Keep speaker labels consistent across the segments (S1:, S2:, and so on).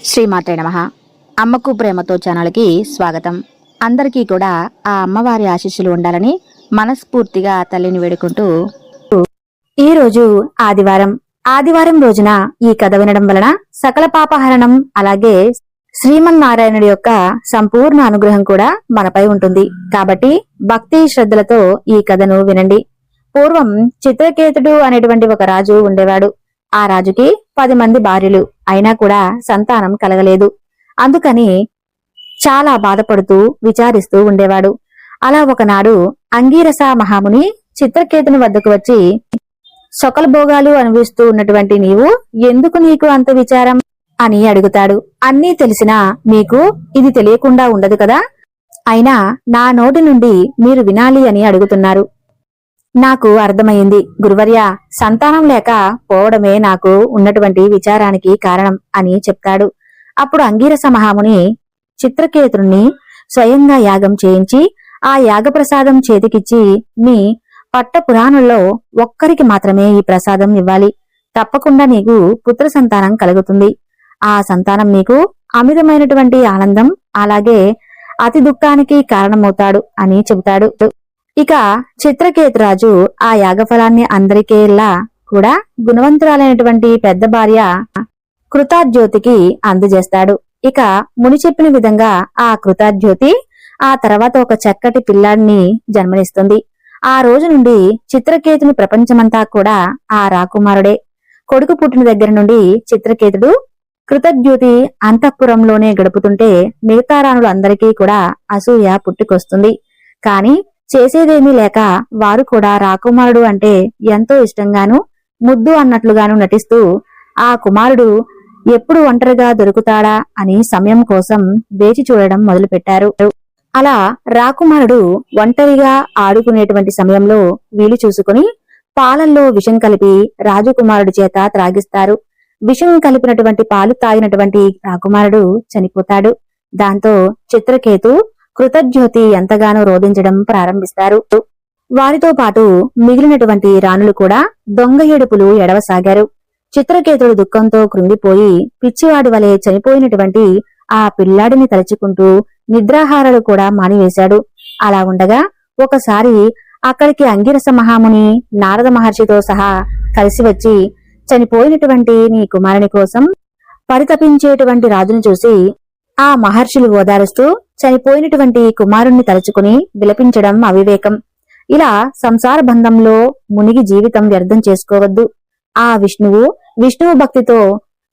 S1: శ్రీమాత్రే నమః. అమ్మకు ప్రేమతో ఛానల్కి స్వాగతం. అందరికీ కూడా ఆ అమ్మవారి ఆశీస్సులు ఉండాలని మనస్ఫూర్తిగా తల్లిని వేడుకుంటూ, ఈరోజు ఆదివారం రోజున ఈ కథ వినడం వలన సకల పాపహరణం, అలాగే శ్రీమన్నారాయణుడి యొక్క సంపూర్ణ అనుగ్రహం కూడా మనపై ఉంటుంది. కాబట్టి భక్తి శ్రద్ధలతో ఈ కథను వినండి. పూర్వం చిత్రకేతుడు అనేటువంటి ఒక రాజు ఉండేవాడు. ఆ రాజుకి 10 మంది భార్యలు, అయినా కూడా సంతానం కలగలేదు. అందుకని చాలా బాధపడుతూ విచారిస్తూ ఉండేవాడు. అలా ఒకనాడు అంగీరస మహాముని చిత్రకేతుని వద్దకు వచ్చి, సకల భోగాలు అనుభవిస్తూ ఉన్నటువంటి నీవు ఎందుకు నీకు అంత విచారం అని అడుగుతాడు. అన్నీ తెలిసినా మీకు ఇది తెలియకుండా ఉండదు కదా, అయినా నా నోటి నుండి మీరు వినాలి అని అడుగుతున్నారు. నాకు అర్థమైంది గురువర్య, సంతానం లేక పోవడమే నాకు ఉన్నటువంటి విచారానికి కారణం అని చెప్తాడు. అప్పుడు అంగీరస మహాముని చిత్రకేతుని స్వయంగా యాగం చేయించి ఆ యాగప్రసాదం చేతికిచ్చి, మీ పట్ట పురాణంలో ఒక్కరికి మాత్రమే ఈ ప్రసాదం ఇవ్వాలి. తప్పకుండా నీకు పుత్ర సంతానం కలుగుతుంది. ఆ సంతానం నీకు అమితమైనటువంటి ఆనందం, అలాగే అతి దుఃఖానికి కారణమవుతాడు అని చెబుతాడు. ఇక చిత్రకేతురాజు ఆ యాగఫలాన్ని అందరికేలా కూడా గుణవంతురాలైనటువంటి పెద్ద భార్య కృతాజ్యోతికి అందజేస్తాడు. ఇక ముని చెప్పిన విధంగా ఆ కృతాజ్యోతి ఆ తర్వాత ఒక చక్కటి పిల్లాడిని జన్మనిస్తుంది. ఆ రోజు నుండి చిత్రకేతుని ప్రపంచమంతా కూడా ఆ రాకుమారుడే. కొడుకు పుట్టిన దగ్గర నుండి చిత్రకేతుడు కృతజ్యోతి అంతఃపురంలోనే గడుపుతుంటే మిగతా రాణులు అందరికీ కూడా అసూయ పుట్టుకొస్తుంది. కాని చేసేదేమీ లేక వారు కూడా రాకుమారుడు అంటే ఎంతో ఇష్టంగాను ముద్దు అన్నట్లుగాను నటిస్తూ ఆ కుమారుడు ఎప్పుడు ఒంటరిగా దొరుకుతాడా అని సమయం కోసం వేచి చూడడం మొదలుపెట్టారు. అలా రాకుమారుడు ఒంటరిగా ఆడుకునేటువంటి సమయంలో వీలు చూసుకుని పాలల్లో విషం కలిపి రాజకుమారుడి చేత త్రాగిస్తారు. విషం కలిపినటువంటి పాలు తాగినటువంటి రాకుమారుడు చనిపోతాడు. దాంతో చిత్రకేతు కృతజ్యోతి ఎంతగానో రోధించడం ప్రారంభిస్తారు. వారితో పాటు మిగిలినటువంటి రాణులు కూడా దొంగ ఏడుపులు ఎడవసాగారు. చిత్రకేతుడు దుఃఖంతో కృంగిపోయి పిచ్చివాడి వలె చనిపోయినటువంటి ఆ పిల్లాడిని తలుచుకుంటూ నిద్రాహారాలు కూడా మానివేశాడు. అలా ఉండగా ఒకసారి అక్కడికి అంగిరస మహాముని నారద మహర్షితో సహా కలిసి వచ్చి, చనిపోయినటువంటి నీ కుమారుని కోసం పరితపించేటువంటి రాజును చూసి ఆ మహర్షులు ఓదారుస్తూ చనిపోయినటువంటి కుమారుణ్ణి తలుచుకుని విలపించడం అవివేకం. ఇలా సంసార బంధంలో మునిగి జీవితం వ్యర్థం చేసుకోవద్దు. ఆ విష్ణువు భక్తితో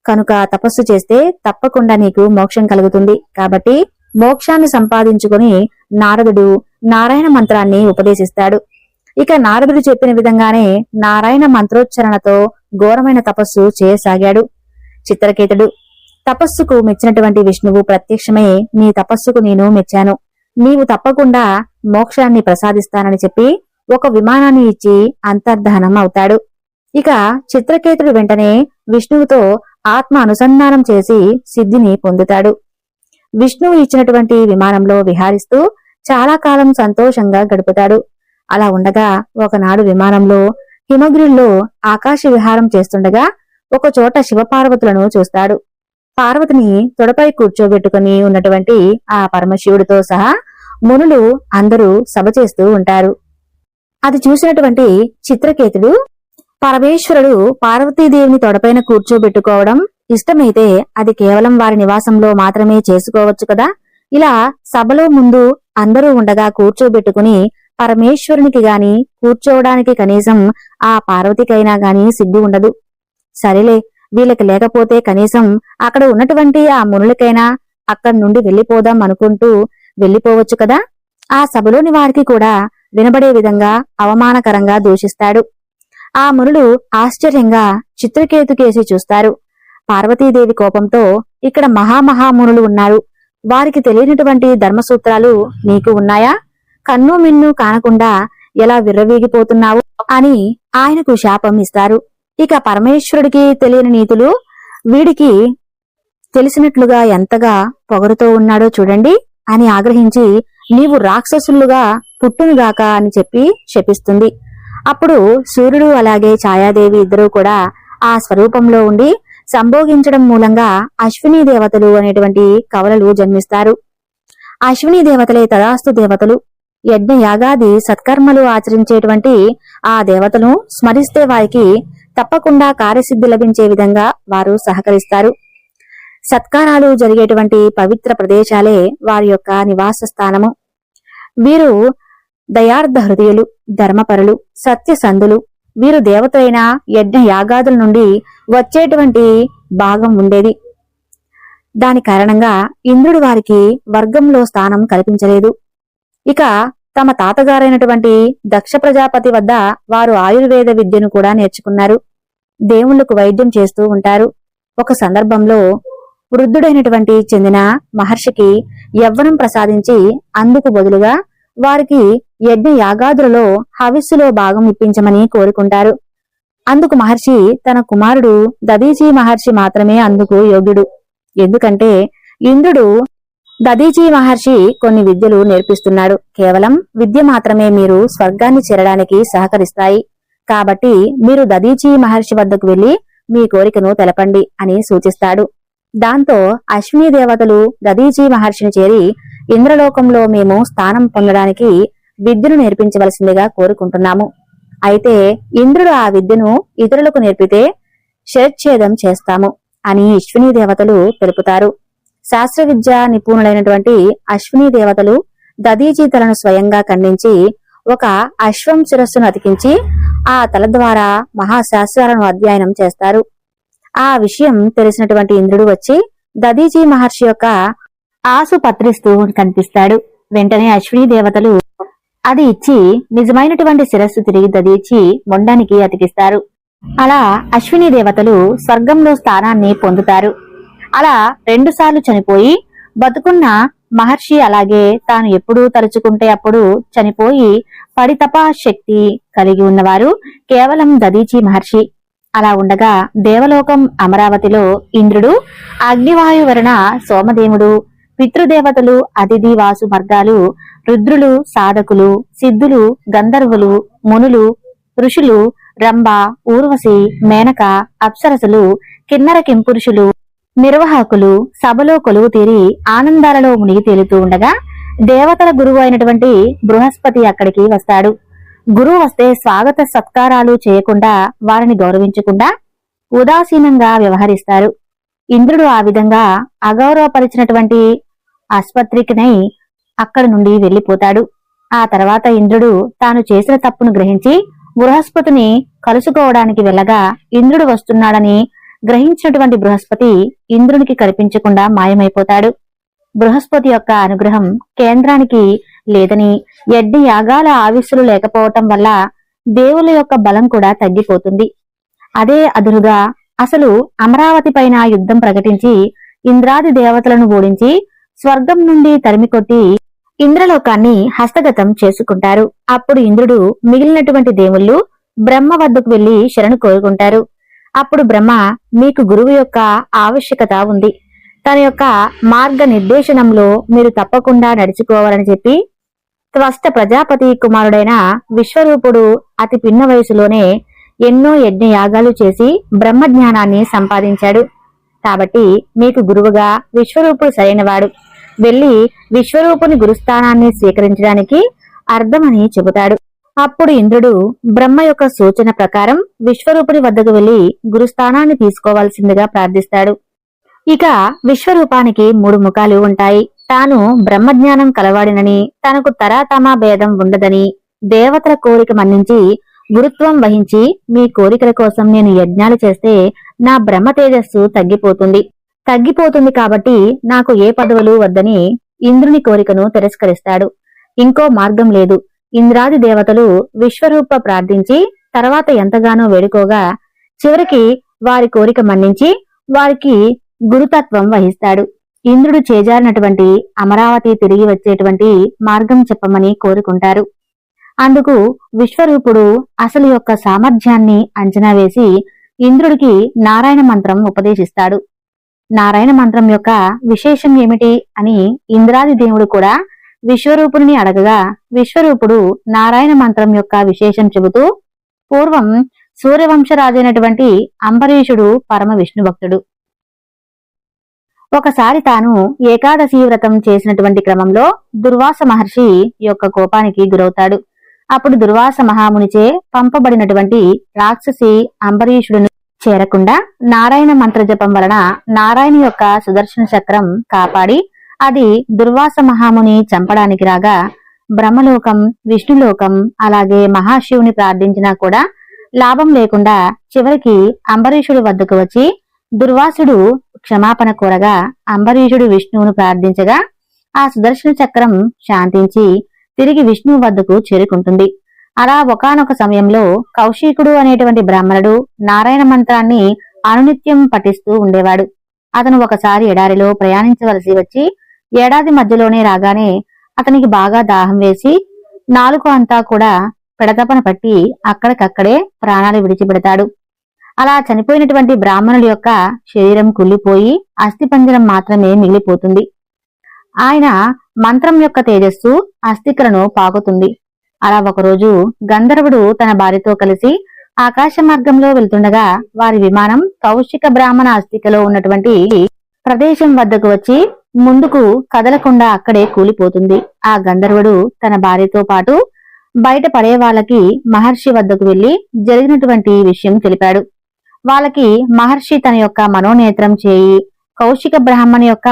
S1: కనుక తపస్సు చేస్తే తప్పకుండా నీకు మోక్షం కలుగుతుంది. కాబట్టి మోక్షాన్ని సంపాదించుకుని నారదుడు నారాయణ మంత్రాన్ని ఉపదేశిస్తాడు. ఇక నారదుడు చెప్పిన విధంగానే నారాయణ మంత్రోచ్చరణతో ఘోరమైన తపస్సు చేయసాగాడు చిత్రకేతుడు. తపస్సుకు మెచ్చినటువంటి విష్ణువు ప్రత్యక్షమై, నీ తపస్సుకు నేను మెచ్చాను, నీవు తప్పకుండా మోక్షాన్ని ప్రసాదిస్తానని చెప్పి ఒక విమానాన్ని ఇచ్చి అంతర్ధానం అవుతాడు. ఇక చిత్రకేతుడు వెంటనే విష్ణువుతో ఆత్మ అనుసంధానం చేసి సిద్ధిని పొందుతాడు. విష్ణువు ఇచ్చినటువంటి విమానంలో విహారిస్తూ చాలా కాలం సంతోషంగా గడుపుతాడు. అలా ఉండగా ఒకనాడు విమానంలో హిమగిరిలో ఆకాశ విహారం చేస్తుండగా ఒక చోట శివపార్వతులను చూస్తాడు. పార్వతిని తొడపై కూర్చోబెట్టుకుని ఉన్నటువంటి ఆ పరమశివుడితో సహా మునులు అందరూ సభ చేస్తూ ఉంటారు. అది చూసినటువంటి చిత్రకేతుడు, పరమేశ్వరుడు పార్వతీదేవిని తొడపైన కూర్చోబెట్టుకోవడం ఇష్టమైతే అది కేవలం వారి నివాసంలో మాత్రమే చేసుకోవచ్చు కదా, ఇలా సభలో ముందు అందరూ ఉండగా కూర్చోబెట్టుకుని పరమేశ్వరునికి గాని కూర్చోవడానికి కనీసం ఆ పార్వతికైనా గాని సిగ్గు ఉండదు. సరేలే, వీళ్ళకి లేకపోతే కనీసం అక్కడ ఉన్నటువంటి ఆ మునులకైనా అక్కడి నుండి వెళ్లిపోదాం అనుకుంటూ వెళ్లిపోవచ్చు కదా. ఆ సభలోని వారికి కూడా వినబడే విధంగా అవమానకరంగా దూషిస్తాడు. ఆ మునులు ఆశ్చర్యంగా చిత్రకేతుకేసి చూస్తారు. పార్వతీదేవి కోపంతో, ఇక్కడ మహామహామునులు ఉన్నారు, వారికి తెలియనటువంటి ధర్మసూత్రాలు నీకు ఉన్నాయా? కన్ను మిన్ను కానకుండా ఎలా విర్రవీగిపోతున్నావు అని ఆయనకు శాపం ఇస్తారు. ఇక పరమేశ్వరుడికి తెలియని నీతులు వీడికి తెలిసినట్లుగా ఎంతగా పొగరుతో ఉన్నాడో చూడండి అని ఆగ్రహించి, నీవు రాక్షసులుగా పుట్టునుగాక అని చెప్పి శపిస్తుంది. అప్పుడు సూర్యుడు అలాగే ఛాయాదేవి ఇద్దరూ కూడా ఆ స్వరూపంలో ఉండి సంభోగించడం మూలంగా అశ్విని దేవతలు అనేటువంటి కవలలు జన్మిస్తారు. అశ్విని దేవతలే తదాస్తు దేవతలు. యజ్ఞ యాగాది సత్కర్మలు ఆచరించేటువంటి ఆ దేవతను స్మరిస్తే వారికి తప్పకుండా కార్యసిద్ధి లభించే విధంగా వారు సహకరిస్తారు. సత్కారాలు జరిగేటువంటి పవిత్ర ప్రదేశాలే వారి యొక్క నివాస స్థానము. వీరు దయార్థ హృదయులు, ధర్మపరులు, సత్యసంధులు. వీరు దేవతలైన యజ్ఞ యాగాదుల నుండి వచ్చేటువంటి భాగం ఉండేది. దాని కారణంగా ఇంద్రుడు వారికి వర్గంలో స్థానం కల్పించలేదు. ఇక తమ తాతగారైనటువంటి దక్ష ప్రజాపతి వద్ద వారు ఆయుర్వేద విద్యను కూడా నేర్చుకున్నారు. దేవుళ్లకు వైద్యం చేస్తూ ఉంటారు. ఒక సందర్భంలో వృద్ధుడైనటువంటి చెందిన మహర్షికి యవ్వనం ప్రసాదించి అందుకు బదులుగా వారికి యజ్ఞ యాగాదులలో హవిస్సులో భాగం ఇప్పించమని కోరుకుంటారు. అందుకు మహర్షి తన కుమారుడు దదీచి మహర్షి మాత్రమే అందుకు యోగ్యుడు. ఎందుకంటే ఇంద్రుడు దదీచి మహర్షి కొన్ని విద్యలు నేర్పిస్తున్నాడు. కేవలం విద్య మాత్రమే మీరు స్వర్గాన్ని చేరడానికి సహకరిస్తాయి. కాబట్టి మీరు దదీచి మహర్షి వద్దకు వెళ్లి మీ కోరికను తెలపండి అని సూచిస్తాడు. దాంతో అశ్విని దేవతలు దదీచి మహర్షిని చేరి ఇంద్రలోకంలో మేము స్థానం పొందడానికి విద్యను నేర్పించవలసిందిగా కోరుకుంటున్నాము. అయితే ఇంద్రుడు ఆ విద్యను ఇతరులకు నేర్పితే శిరచ్ఛేదం చేస్తాము అని అశ్విని దేవతలు తెలుపుతారు. శాస్త్ర విద్య నిపుణులైనటువంటి అశ్విని దేవతలు దదీచి తలను స్వయంగా ఖండించి ఒక అశ్వం శిరస్సును అతికించి ఆ తల ద్వారా మహాశాస్త్రాలను అధ్యయనం చేస్తారు. ఆ విషయం తెలిసినటువంటి ఇంద్రుడు వచ్చి దదీచి మహర్షి యొక్క ఆసు పత్రిస్తూ కనిపిస్తాడు. వెంటనే అశ్విని దేవతలు అది ఇచ్చి నిజమైనటువంటి శిరస్సు తిరిగి దదీచి మొండానికి అతికిస్తారు. అలా అశ్విని దేవతలు స్వర్గంలో స్థానాన్ని పొందుతారు. అలా 2 సార్లు చనిపోయి బతుకున్న మహర్షి అలాగే తాను ఎప్పుడు తలుచుకుంటే అప్పుడు చనిపోయి పరితపా శక్తి కలిగి ఉన్నవారు కేవలం దదీచి మహర్షి. అలా ఉండగా దేవలోకం అమరావతిలో ఇంద్రుడు, అగ్నివాయువరణ సోమదేవుడు, పితృదేవతలు, అతిథి వాసు వర్గాలు, రుద్రులు, సాధకులు, సిద్ధులు, గంధర్వులు, మునులు, ఋషులు, రంభ, ఊర్వశి, మేనక, అప్సరసులు, కిన్నర కింపురుషులు, నిర్వాహకులు సభలో కొలువు తీరి ఆనందాలలో మునిగి తేలుతూ ఉండగా దేవతల గురువు అయినటువంటి బృహస్పతి అక్కడికి వస్తాడు. గురువు వస్తే స్వాగత సత్కారాలు చేయకుండా వారిని గౌరవించకుండా ఉదాసీనంగా వ్యవహరిస్తారు. ఇంద్రుడు ఆ విధంగా అగౌరవపరిచినటువంటి ఆస్పత్రికినై అక్కడి నుండి వెళ్లిపోతాడు. ఆ తర్వాత ఇంద్రుడు తాను చేసిన తప్పును గ్రహించి బృహస్పతిని కలుసుకోవడానికి వెళ్ళగా ఇంద్రుడు వస్తున్నాడని గ్రహించినటువంటి బృహస్పతి ఇంద్రునికి కనిపించకుండా మాయమైపోతాడు. బృహస్పతి యొక్క అనుగ్రహం కేంద్రానికి లేదని, యజ్ఞ యాగాల ఆవిస్సులు లేకపోవటం వల్ల దేవుల యొక్క బలం కూడా తగ్గిపోతుంది. అదే అదునుగా అసలు అమరావతి పైన యుద్ధం ప్రకటించి ఇంద్రాది దేవతలను ఓడించి స్వర్గం నుండి తరిమికొట్టి ఇంద్రలోకాన్ని హస్తగతం చేసుకుంటారు. అప్పుడు ఇంద్రుడు మిగిలినటువంటి దేవుళ్ళు బ్రహ్మ వద్దకు వెళ్లి శరణు కోరుకుంటారు. అప్పుడు బ్రహ్మ, మీకు గురువు యొక్క ఆవశ్యకత ఉంది, తన యొక్క మార్గ నిర్దేశనంలో మీరు తప్పకుండా నడుచుకోవాలని చెప్పి త్వష్ట ప్రజాపతి కుమారుడైన విశ్వరూపుడు అతి పిన్న వయసులోనే ఎన్నో యజ్ఞ యాగాలు చేసి బ్రహ్మజ్ఞానాన్ని సంపాదించాడు. కాబట్టి మీకు గురువుగా విశ్వరూపుడు సరైనవాడు, వెళ్లి విశ్వరూపుని గురుస్థానాన్ని స్వీకరించడానికి అర్థమని చెబుతాడు. అప్పుడు ఇంద్రుడు బ్రహ్మ యొక్క సూచన ప్రకారం విశ్వరూపుని వద్దకు వెళ్లి గురుస్థానాన్ని తీసుకోవాల్సిందిగా ప్రార్థిస్తాడు. ఇక విశ్వరూపానికి 3 ముఖాలు ఉంటాయి. తాను బ్రహ్మజ్ఞానం కలవాడినని, తనకు తరాతమా భేదం ఉండదని, దేవతల కోరిక మన్నించి గురుత్వం వహించి మీ కోరికల కోసం నేను యజ్ఞాలు చేస్తే నా బ్రహ్మ తేజస్సు తగ్గిపోతుంది కాబట్టి నాకు ఏ పదవులు వద్దని ఇంద్రుని కోరికను తిరస్కరిస్తాడు. ఇంకో మార్గం లేదు. ఇంద్రాది దేవతలు విశ్వరూప ప్రార్థించి తర్వాత ఎంతగానో వేడుకోగా చివరికి వారి కోరిక మన్నించి వారికి గురుతత్వం వహిస్తాడు. ఇంద్రుడు చేజారినటువంటి అమరావతి తిరిగి వచ్చేటువంటి మార్గం చెప్పమని కోరుకుంటారు. అందుకు విశ్వరూపుడు అసలు యొక్క సామర్థ్యాన్ని అంచనా వేసి ఇంద్రుడికి నారాయణ మంత్రం ఉపదేశిస్తాడు. నారాయణ మంత్రం యొక్క విశేషం ఏమిటి అని ఇంద్రాది దేవుడు కూడా విశ్వరూపుని అడగగా విశ్వరూపుడు నారాయణ మంత్రం యొక్క విశేషం చెబుతూ, పూర్వం సూర్యవంశరాజైనటువంటి అంబరీషుడు పరమ విష్ణు భక్తుడు. ఒకసారి తాను ఏకాదశి వ్రతం చేసినటువంటి క్రమంలో దుర్వాస మహర్షి యొక్క కోపానికి గురవుతాడు. అప్పుడు దుర్వాస మహామునిచే పంపబడినటువంటి రాక్షసి అంబరీషుడును చేరకుండా నారాయణ మంత్ర జపం వలన నారాయణ యొక్క సుదర్శన చక్రం కాపాడి అది దుర్వాస మహాముని చంపడానికి రాగా బ్రహ్మలోకం, విష్ణులోకం, అలాగే మహాశివుని ప్రార్థించినా కూడా లాభం లేకుండా చివరికి అంబరీషుడి వద్దకు వచ్చి దుర్వాసుడు క్షమాపణ కోరగా అంబరీషుడు విష్ణువును ప్రార్థించగా ఆ సుదర్శన చక్రం శాంతించి తిరిగి విష్ణువు వద్దకు చేరుకుంటుంది. అలా ఒకానొక సమయంలో కౌశికుడు అనేటువంటి బ్రాహ్మణుడు నారాయణ మంత్రాన్ని అనునిత్యం పఠిస్తూ ఉండేవాడు. అతను ఒకసారి ఎడారిలో ప్రయాణించవలసి వచ్చి ఏడాది మధ్యలోనే రాగానే అతనికి బాగా దాహం వేసి నాలుక అంతా కూడా పెడతపన పట్టి అక్కడికక్కడే ప్రాణాలు విడిచిపెడతాడు. అలా చనిపోయినటువంటి బ్రాహ్మణుల యొక్క శరీరం కుళ్ళిపోయి అస్థిపంజరం మాత్రమే మిగిలిపోతుంది. ఆయన మంత్రం యొక్క తేజస్సు అస్థికలను పాకుతుంది. అలా ఒకరోజు గంధర్వుడు తన భార్యతో కలిసి ఆకాశ మార్గంలో వెళ్తుండగా వారి విమానం కౌశిక బ్రాహ్మణ అస్థికలో ఉన్నటువంటి ప్రదేశం వద్దకు వచ్చి ముందుకు కదలకుండా అక్కడే కూలిపోతుంది. ఆ గంధర్వుడు తన భార్యతో పాటు బయట పడే వాళ్ళకి మహర్షి వద్దకు వెళ్లి జరిగినటువంటి విషయం తెలిపాడు. వాళ్ళకి మహర్షి తన యొక్క మనోనేత్రం చేయి కౌశిక బ్రాహ్మణ యొక్క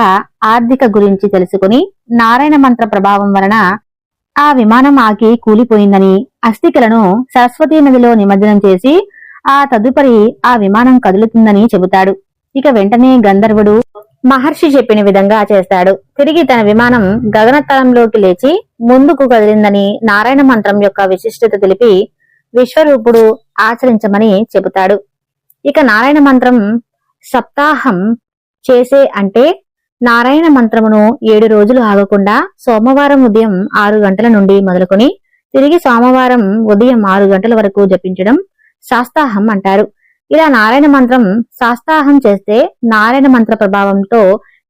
S1: ఆర్థిక గురించి తెలుసుకుని నారాయణ మంత్ర ప్రభావం వలన ఆ విమానం ఆకి కూలిపోయిందని, అస్థికలను సరస్వతీ నదిలో నిమజ్జనం చేసి ఆ తదుపరి ఆ విమానం కదులుతుందని చెబుతాడు. ఇక వెంటనే గంధర్వుడు మహర్షి చెప్పిన విధంగా చేస్తాడు. తిరిగి తన విమానం గగనతలంలోకి లేచి ముందుకు కదిలిందని నారాయణ మంత్రం యొక్క విశిష్టత తెలిపి విశ్వరూపుడు ఆచరించమని చెబుతాడు. ఇక నారాయణ మంత్రం సప్తాహం చేసే అంటే నారాయణ మంత్రమును 7 రోజులు ఆగకుండా సోమవారం ఉదయం 6 గంటల నుండి మొదలుకొని తిరిగి సోమవారం ఉదయం 6 గంటల వరకు జపించడం శాస్తాహం అంటారు. ఇలా నారాయణ మంత్రం శాస్తాహం చేస్తే నారాయణ మంత్ర ప్రభావంతో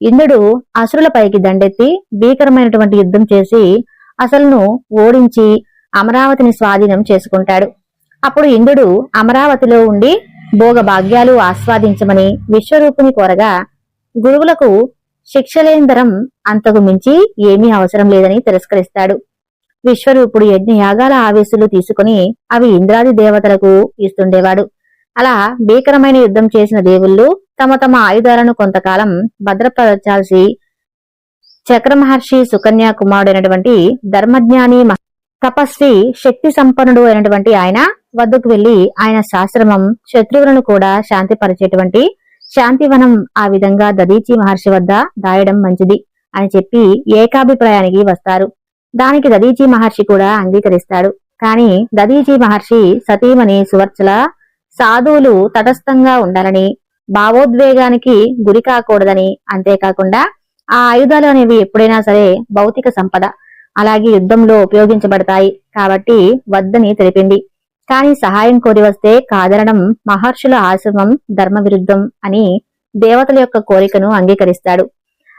S1: ఇంద్రుడు అసురులపైకి దండెత్తి భీకరమైనటువంటి యుద్ధం చేసి అసలును ఓడించి అమరావతిని స్వాధీనం చేసుకుంటాడు. అప్పుడు ఇంద్రుడు అమరావతిలో ఉండి భోగ భాగ్యాలు ఆస్వాదించమని విశ్వరూపుని కోరగా గురువులకు శిక్షలేందరం అంతకు మించి ఏమీ అవసరం లేదని తిరస్కరిస్తాడు. విశ్వరూపుడు యజ్ఞయాగాల ఆవేశులు తీసుకుని అవి ఇంద్రాది దేవతలకు ఇస్తుండేవాడు. అలా భీకరమైన యుద్ధం చేసిన దేవుళ్ళు తమ తమ ఆయుధాలను కొంతకాలం భద్రపరచాల్సి చక్రమహర్షి సుకన్యా కుమారుడైనటువంటి ధర్మజ్ఞాని తపస్వి శక్తి సంపన్నుడు అయినటువంటి ఆయన వద్దకు వెళ్లి ఆయన శాస్త్రమం శత్రువులను కూడా శాంతిపరిచేటువంటి శాంతివనం ఆ విధంగా దదీచి మహర్షి వద్ద దాయడం మంచిది అని చెప్పి ఏకాభిప్రాయానికి వస్తారు. దానికి దదీచి మహర్షి కూడా అంగీకరిస్తాడు. కాని దదీచి మహర్షి సతీమణి సువర్చల సాధువులు తటస్థంగా ఉండాలని, భావోద్వేగానికి గురి కాకూడదని, అంతేకాకుండా ఆ ఆయుధాలు అనేవి ఎప్పుడైనా సరే భౌతిక సంపద, అలాగే యుద్ధంలో ఉపయోగించబడతాయి కాబట్టి వద్దని తెలిపింది. కాని సహాయం కోరి వస్తే కాదనడం మహర్షుల ఆశ్రమం ధర్మ విరుద్ధం అని దేవతల యొక్క కోరికను అంగీకరిస్తాడు.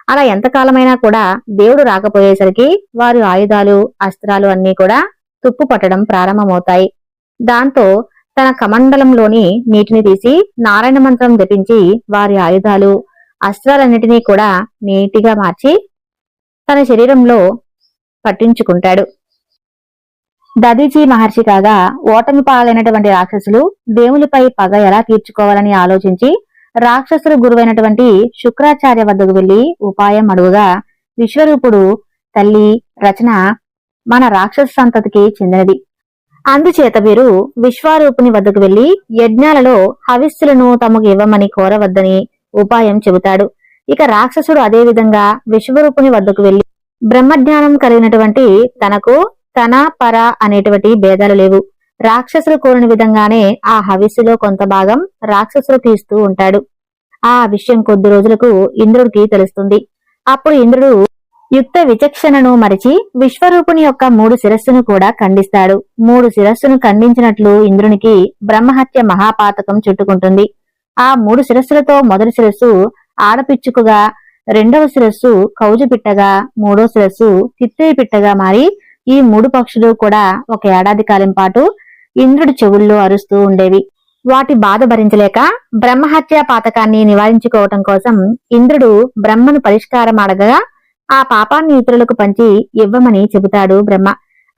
S1: అలా ఎంతకాలమైనా కూడా దేవుడు రాకపోయేసరికి వారి ఆయుధాలు అస్త్రాలు అన్నీ కూడా తుప్పు పట్టడం ప్రారంభమవుతాయి. దాంతో తన కమండలంలోని నీటిని తీసి నారాయణ మంత్రం జపించి వారి ఆయుధాలు అస్త్రాలన్నిటినీ కూడా నీటిగా మార్చి తన శరీరంలో పట్టించుకుంటాడు. దదీచి మహర్షి కాగా ఓటమి పాలైనటువంటి రాక్షసులు దేవునిపై పగ ఎలా తీర్చుకోవాలని ఆలోచించి రాక్షసుల గురువైనటువంటి శుక్రాచార్య వద్దకు వెళ్లి ఉపాయం అడుగుగా విశ్వరూపుడు తల్లి రచన మన రాక్షస సంతతికి చెందినది, అందుచేత వీరు విశ్వరూపుని వద్దకు వెళ్లి యజ్ఞాలలో హవిస్సులను తమకు ఇవ్వమని కోరవద్దని ఉపాయం చెబుతాడు. ఇక రాక్షసుడు అదే విధంగా విశ్వరూపుని వద్దకు వెళ్లి బ్రహ్మజ్ఞానం కలిగినటువంటి తనకు తన పర అనేటువంటి భేదాలు లేవు, రాక్షసులు కోరిన విధంగానే ఆ హవిస్సులో కొంత భాగం రాక్షసులకు ఇస్తూ ఉంటాడు. ఆ విషయం కొద్ది రోజులకు ఇంద్రుడికి తెలుస్తుంది. అప్పుడు ఇంద్రుడు యుక్త విచక్షణను మరిచి విశ్వరూపుని యొక్క 3 శిరస్సును కూడా ఖండిస్తాడు. 3 శిరస్సును ఖండించినట్లు ఇంద్రునికి బ్రహ్మహత్య మహాపాతకం చుట్టుకుంటుంది. ఆ 3 శిరస్సులతో మొదటి శిరస్సు ఆడపిచ్చుకుగా, రెండవ శిరస్సు కౌజు పిట్టగా, మూడో శిరస్సు తిత్తేయి పిట్టగా మారి ఈ 3 పక్షులు కూడా ఒక ఏడాది కాలం పాటు ఇంద్రుడి చెవుల్లో అరుస్తూ ఉండేవి. వాటి బాధ భరించలేక బ్రహ్మహత్యా పాతకాన్ని నివారించుకోవటం కోసం ఇంద్రుడు బ్రహ్మను పరిష్కారం అడగగా ఆ పాపాన్ని ఇతరులకు పంచి ఇవ్వమని చెబుతాడు బ్రహ్మ.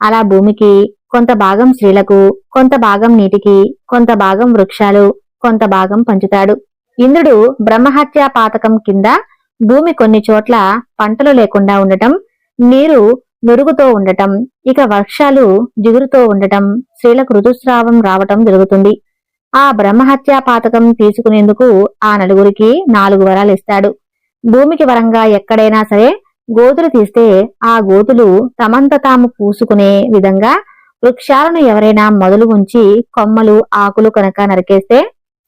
S1: అలా భూమికి కొంత భాగం స్త్రీలకు, కొంత భాగం నీటికి, కొంత భాగం వృక్షాలు, కొంత భాగం పంచుతాడు. ఇంద్రుడు బ్రహ్మహత్యా పాతకం కింద భూమి కొన్ని చోట్ల పంటలు లేకుండా ఉండటం, నీరు నురుగుతో ఉండటం, ఇక వృక్షాలు జిగురుతో ఉండటం, స్త్రీలకు ఋతుస్రావం రావటం జరుగుతుంది. ఆ బ్రహ్మహత్యా పాతకం తీసుకునేందుకు ఆ నలుగురికి 4 వరాలు ఇస్తాడు. భూమికి వరంగా ఎక్కడైనా సరే గోతులు తీస్తే ఆ గోతులు తమంత తాము పూసుకునే విధంగా, వృక్షాలను ఎవరైనా మొదలు ఉంచి కొమ్మలు ఆకులు కనుక నరికేస్తే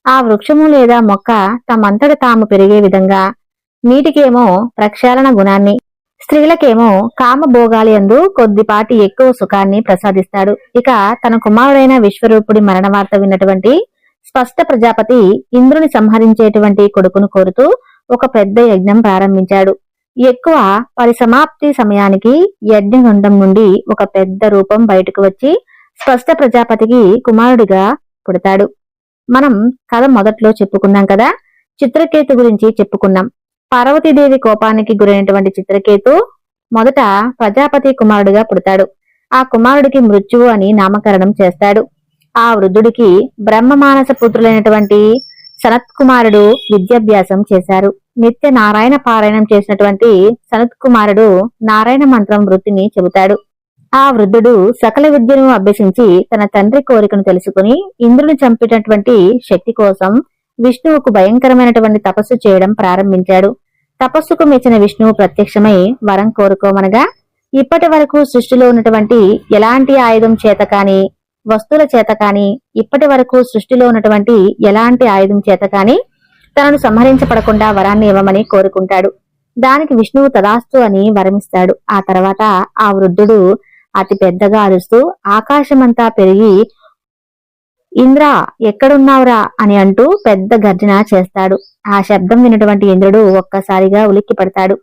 S1: ఆ వృక్షము లేదా మొక్క తమంతట తాము పెరిగే విధంగా, నీటికేమో ప్రక్షాళన గుణాన్ని, స్త్రీలకేమో కామభోగాలి యందు కొద్దిపాటి ఎక్కువ సుఖాన్ని ప్రసాదిస్తాడు. ఇక తన కుమారుడైన విశ్వరూపుడి మరణ వార్త విన్నటువంటి స్పష్ట ప్రజాపతి ఇంద్రుని సంహరించేటువంటి కొడుకును కోరుతూ ఒక పెద్ద యజ్ఞం ప్రారంభించాడు. ఎక్కువ పరిసమాప్తి సమయానికి యజ్ఞగుండం నుండి ఒక పెద్ద రూపం బయటకు వచ్చి స్పష్ట ప్రజాపతికి కుమారుడిగా పుడతాడు. మనం కథ మొదట్లో చెప్పుకున్నాం కదా, చిత్రకేతు గురించి చెప్పుకున్నాం. పార్వతీదేవి కోపానికి గురైనటువంటి చిత్రకేతు మొదట ప్రజాపతి కుమారుడిగా పుడతాడు. ఆ కుమారుడికి మృత్యువు అని నామకరణం చేస్తాడు. ఆ వృద్ధుడికి బ్రహ్మమానస పుత్రులైనటువంటి సనత్కుమారుడు విద్యాభ్యాసం చేశారు. నిత్య నారాయణ పారాయణం చేసినటువంటి సనత్కుమారుడు నారాయణ మంత్రం వృత్తిని చెబుతాడు. ఆ వృద్ధుడు సకల విద్యను అభ్యసించి తన తండ్రి కోరికను తెలుసుకుని ఇంద్రుని చంపినటువంటి శక్తి కోసం విష్ణువుకు భయంకరమైనటువంటి తపస్సు చేయడం ప్రారంభించాడు. తపస్సుకు మెచ్చిన విష్ణువు ప్రత్యక్షమై వరం కోరుకోమనగా, ఇప్పటి వరకు సృష్టిలో ఉన్నటువంటి ఎలాంటి ఆయుధం చేత కాని, వస్తువుల చేత కాని, ఇప్పటి వరకు సృష్టిలో ఉన్నటువంటి ఎలాంటి ఆయుధం చేత కాని తనను సంహరించబడకుండా వరాన్ని ఇవ్వమని కోరుకుంటాడు. దానికి విష్ణువు తదాస్తు అని వరమిస్తాడు. ఆ తర్వాత ఆ వృద్ధుడు అతి పెద్దగా అరుస్తూ ఆకాశమంతా పెరిగి ఇంద్ర ఎక్కడున్నావురా అని అంటూ పెద్ద గర్జన చేస్తాడు. ఆ శబ్దం విన్నటువంటి ఇంద్రుడు ఒక్కసారిగా ఉలిక్కి పడతాడు.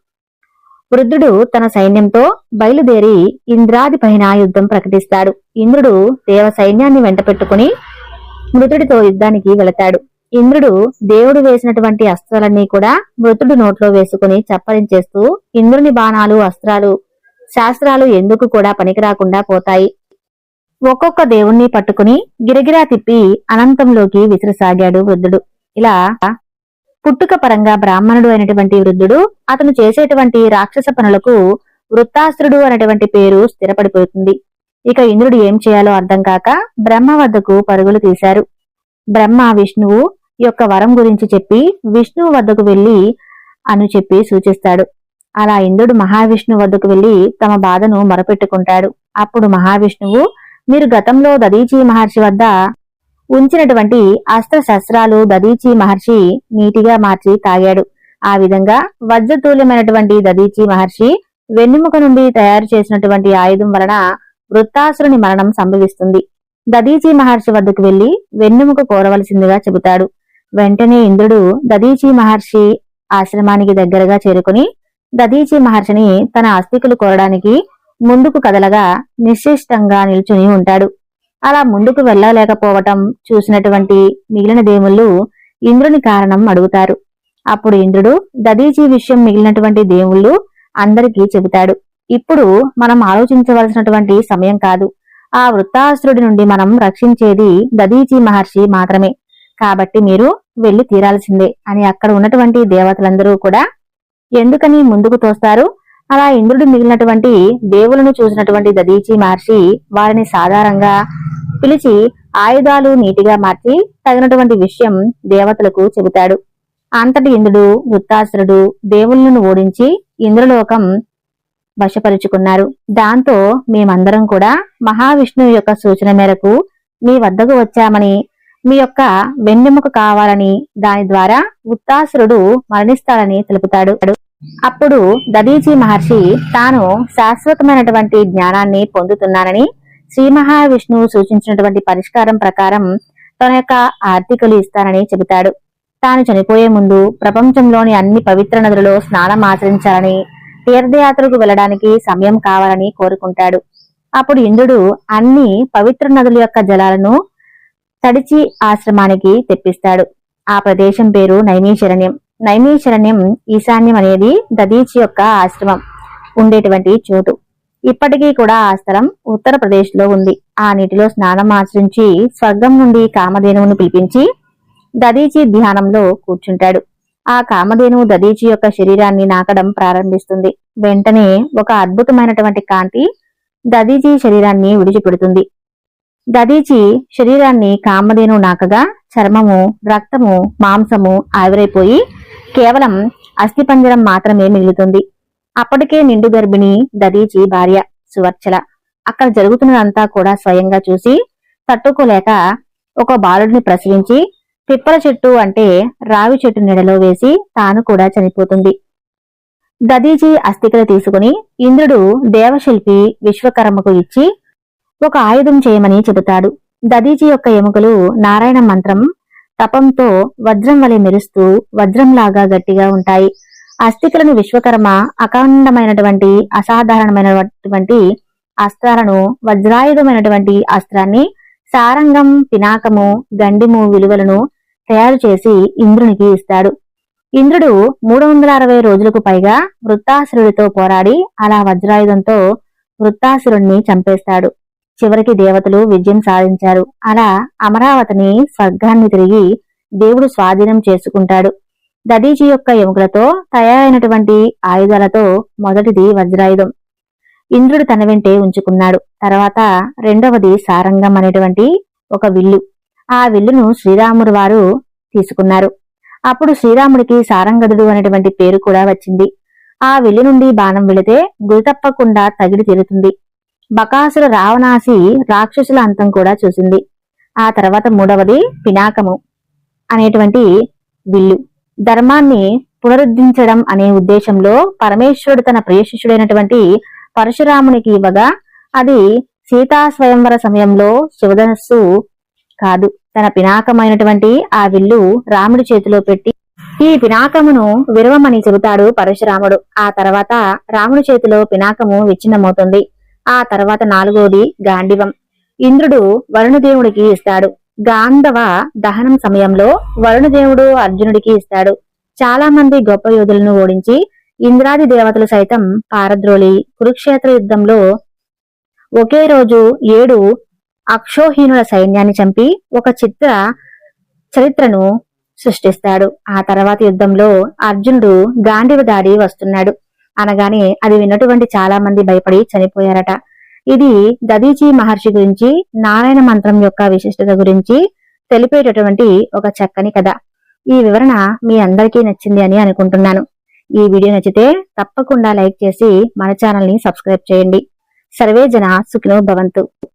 S1: వృద్ధుడు తన సైన్యంతో బయలుదేరి ఇంద్రాది పైన యుద్ధం ప్రకటిస్తాడు. ఇంద్రుడు దేవ సైన్యాన్ని వెంట పెట్టుకుని మృతుడితో యుద్ధానికి వెళతాడు. ఇంద్రుడు దేవుడు వేసినటువంటి అస్త్రాలన్నీ కూడా మృతుడు నోట్లో వేసుకుని చప్పరించేస్తూ, ఇంద్రుని బాణాలు, అస్త్రాలు, శాస్త్రాలు ఎందుకు కూడా పనికిరాకుండా పోతాయి. ఒక్కొక్క దేవుణ్ణి పట్టుకుని గిరగిరా తిప్పి అనంతంలోకి విసిరసాగాడు వృద్ధుడు. ఇలా పుట్టుక పరంగా బ్రాహ్మణుడు అయినటువంటి వృద్ధుడు అతను చేసేటువంటి రాక్షస పనులకు వృత్తాసురుడు అనేటువంటి పేరు స్థిరపడిపోతుంది. ఇక ఇంద్రుడు ఏం చేయాలో అర్థం కాక బ్రహ్మ వద్దకు పరుగులు తీశారు. బ్రహ్మ విష్ణువు యొక్క వరం గురించి చెప్పి విష్ణువు వద్దకు వెళ్లి అను చెప్పి సూచిస్తాడు. అలా ఇంద్రుడు మహావిష్ణువు వద్దకు వెళ్లి తమ బాధను మొరపెట్టుకుంటాడు. అప్పుడు మహావిష్ణువు, మీరు గతంలో దదీచి మహర్షి వద్ద ఉంచినటువంటి అస్త్ర శస్త్రాలు దదీచి మహర్షి నీటిగా మార్చి తాగాడు. ఆ విధంగా వజ్రతూల్యమైనటువంటి దదీచి మహర్షి వెన్నెముక నుండి తయారు చేసినటువంటి ఆయుధం వలన వృత్తాసురుని మరణం సంభవిస్తుంది. దదీచి మహర్షి వద్దకు వెళ్లి వెన్నెముక కోరవలసిందిగా చెబుతాడు. వెంటనే ఇంద్రుడు దదీచి మహర్షి ఆశ్రమానికి దగ్గరగా చేరుకుని దదీచి మహర్షిని తన అస్థికులు కోరడానికి ముందుకు కదలగా నిశ్శిష్టంగా నిల్చుని ఉంటాడు. అలా ముందుకు వెళ్ళలేకపోవటం చూసినటువంటి మిగిలిన దేవుళ్ళు ఇంద్రుని కారణం అడుగుతారు. అప్పుడు ఇంద్రుడు దదీచి విషయం మిగిలినటువంటి దేవుళ్ళు అందరికీ చెబుతాడు. ఇప్పుడు మనం ఆలోచించవలసినటువంటి సమయం కాదు. ఆ వృత్తాసురుడి నుండి మనం రక్షించేది దదీచి మహర్షి మాత్రమే. కాబట్టి మీరు వెళ్లి తీరాల్సిందే అని అక్కడ ఉన్నటువంటి దేవతలందరూ కూడా ఎందుకని ముందుకు తోస్తారు. అలా ఇంద్రుడు మిగిలినటువంటి దేవులను చూసినటువంటి దదీచి మహర్షి వారిని సాధారణంగా పిలిచి ఆయుధాలు నీటిగా మార్చి తగినటువంటి విషయం దేవతలకు చెబుతాడు. అంతటి ఇంద్రుడు వృత్తాసురుడు దేవుళ్లను ఓడించి ఇంద్రలోకం వశపరుచుకున్నారు. దాంతో మేమందరం కూడా మహావిష్ణువు యొక్క సూచన మేరకు మీ వద్దకు వచ్చామని, మీ యొక్క వెన్నెముక కావాలని, దాని ద్వారా వృత్తాసురుడు మరణిస్తాడని తెలుపుతాడు. అప్పుడు దదీచి మహర్షి తాను శాశ్వతమైనటువంటి జ్ఞానాన్ని పొందుతున్నానని, శ్రీ మహావిష్ణువు సూచించినటువంటి పరిష్కారం ప్రకారం తన యొక్క ఆర్తికలు ఇస్తానని చెబుతాడు. తాను చనిపోయే ముందు ప్రపంచంలోని అన్ని పవిత్ర నదులలో స్నానం ఆచరించాలని, తీర్థయాత్రకు వెళ్లడానికి సమయం కావాలని కోరుకుంటాడు. అప్పుడు ఇంద్రుడు అన్ని పవిత్ర నదుల యొక్క జలాలను తడిచి ఆశ్రమానికి తెప్పిస్తాడు. ఆ ప్రదేశం పేరు నైమిషారణ్యం. నైమిషారణ్యం ఈశాన్యం అనేది దదీచి యొక్క ఆశ్రమం ఉండేటువంటి చోటు. ఇప్పటికీ కూడా ఆ స్థలం ఉత్తరప్రదేశ్ లో ఉంది. ఆ నీటిలో స్నానం ఆచరించి స్వర్గం నుండి కామధేనువును పిలిపించి దదీచి ధ్యానంలో కూర్చుంటాడు. ఆ కామధేనువు దదీచి యొక్క శరీరాన్ని నాకడం ప్రారంభిస్తుంది. వెంటనే ఒక అద్భుతమైనటువంటి కాంతి దదీచి శరీరాన్ని విడిచిపెడుతుంది. దదీచి శరీరాన్ని కామధేనువు నాకగా చర్మము, రక్తము, మాంసము ఆవిరైపోయి కేవలం అస్థిపంజరం మాత్రమే మిగులుతుంది. అప్పటికే నిండు గర్భిణి దదీచి భార్య సువర్చల అక్కడ జరుగుతున్నదంతా కూడా స్వయంగా చూసి తట్టుకోలేక ఒక బాలుడిని ప్రసవించి పిప్పల చెట్టు అంటే రావి చెట్టు నీడలో వేసి తాను కూడా చనిపోతుంది. దదీచి అస్థికలు తీసుకుని ఇంద్రుడు దేవశిల్పి విశ్వకర్మకు ఇచ్చి ఒక ఆయుధం చేయమని చెబుతాడు. దదీచి యొక్క ఎముకలు నారాయణ మంత్రం తపంతో వజ్రం వలె మెరుస్తూ వజ్రంలాగా గట్టిగా ఉంటాయి. అస్థికలను విశ్వకర్మ అఖండమైనటువంటి అసాధారణమైనటువంటి అస్త్రాలను వజ్రాయుధమైనటువంటి అస్త్రాన్ని సారంగం, పినాకము, గండిము విలువలను తయారు చేసి ఇంద్రునికి ఇస్తాడు. ఇంద్రుడు 360 రోజులకు పైగా వృత్తాసురుడితో పోరాడి అలా వజ్రాయుధంతో వృత్తాసురుణ్ణి చంపేస్తాడు. చివరికి దేవతలు విజయం సాధించారు. అలా అమరావతిని, స్వర్గాన్ని తిరిగి దేవుడు స్వాధీనం చేసుకుంటాడు. దదీచి యొక్క ఎముకలతో తయారైనటువంటి ఆయుధాలతో మొదటిది వజ్రాయుధం ఇంద్రుడు తన వెంటే ఉంచుకున్నాడు. తర్వాత రెండవది సారంగం అనేటువంటి ఒక విల్లు. ఆ విల్లును శ్రీరాముడు వారు తీసుకున్నారు. అప్పుడు శ్రీరాముడికి సారంగదుడు అనేటువంటి పేరు కూడా వచ్చింది. ఆ విల్లు నుండి బాణం వెళితే గురి తప్పకుండా తగిలి తీరుతుంది. బకాసుర రావణాసి రాక్షసుల అంతం కూడా చూసింది. ఆ తర్వాత మూడవది పినాకము అనేటువంటి విల్లు. ధర్మాన్ని పునరుద్ధరించడం అనే ఉద్దేశంలో పరమేశ్వరుడు తన ప్రియ శిష్యుడైనటువంటి పరశురామునికి ఇవ్వగా అది సీతా స్వయంవర సమయంలో శివధనస్సు కాదు, తన పినాకమైనటువంటి ఆ విల్లు రాముడి చేతిలో పెట్టి ఈ పినాకమును విరవమని చెబుతాడు పరశురాముడు. ఆ తర్వాత రాముడి చేతిలో పినాకము విచ్ఛిన్నమవుతుంది. ఆ తర్వాత నాలుగోది గాండివం ఇంద్రుడు వరుణదేవుడికి ఇస్తాడు. గాంధవ దహనం సమయంలో వరుణదేవుడు అర్జునుడికి ఇస్తాడు. చాలా మంది గొప్ప యోధులను ఓడించి ఇంద్రాది దేవతలు సైతం పారద్రోలి కురుక్షేత్ర యుద్ధంలో ఒకే రోజు 7 అక్షోహీనుల సైన్యాన్ని చంపి ఒక చరిత్రను సృష్టిస్తాడు. ఆ తర్వాత యుద్ధంలో అర్జునుడు గాంధీవ దాడి వస్తున్నాడు అనగానే అది విన్నటువంటి చాలా మంది భయపడి చనిపోయారట. ఇది దదీచి మహర్షి గురించి, నారాయణ మంత్రం యొక్క విశిష్టత గురించి తెలిపేటటువంటి ఒక చక్కని కథ. ఈ వివరణ మీ అందరికీ నచ్చింది అని అనుకుంటున్నాను. ఈ వీడియో నచ్చితే తప్పకుండా లైక్ చేసి మన ఛానల్ ని సబ్స్క్రైబ్ చేయండి. సర్వే జన సుఖినో భవంతు.